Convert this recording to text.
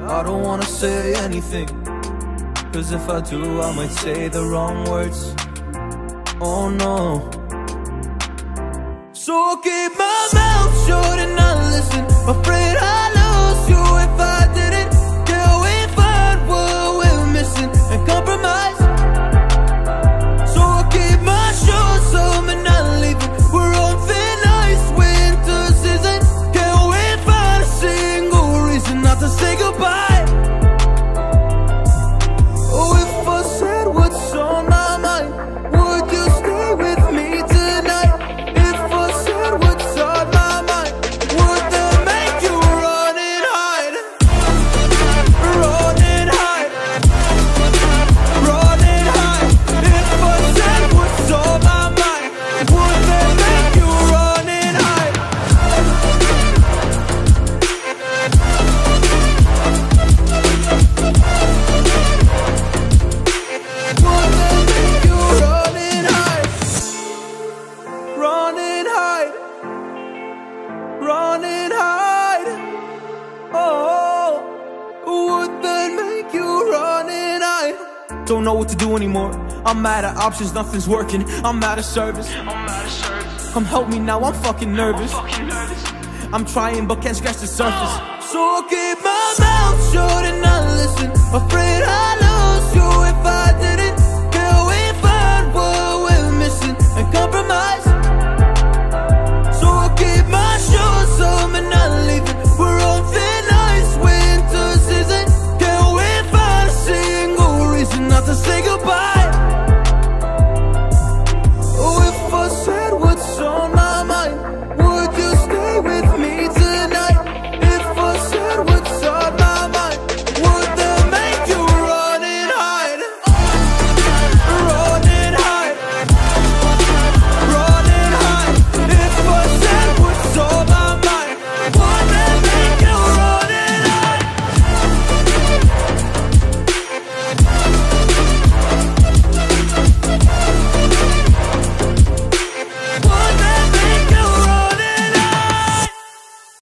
I don't wanna say anything, cause if I do I might say the wrong words. Oh no. So I'll keep my mouth shut and not listen. Afraid I'd lose you if I didn't. Can we find what we're missing and compromise? So I'll keep my shoes on and not leaving. We're on thin ice, winter season. Can we find a single reason not to say goodbye? Oh, if I said what's on my mind, would you stay with me tonight? If I said what's on my mind, would that make you run and hide? Run and hide. Run and hide. If I said what's on my mind, would that make you run and hide? Would that make you run and hide? Run and hide. Run and hide. Oh, would that make you run and hide? Don't know what to do anymore. I'm out of options, nothing's working. I'm out of service. Come help me now, I'm fucking nervous. I'm trying but can't scratch the surface. So I'll keep my mouth shut and not listen. Afraid I'd lose you if I didn't. Can we find what we're missing and compromise? So I'll keep my shoes on and not leaving. We're on thin ice, winter season. Can we find a single reason not to say goodbye?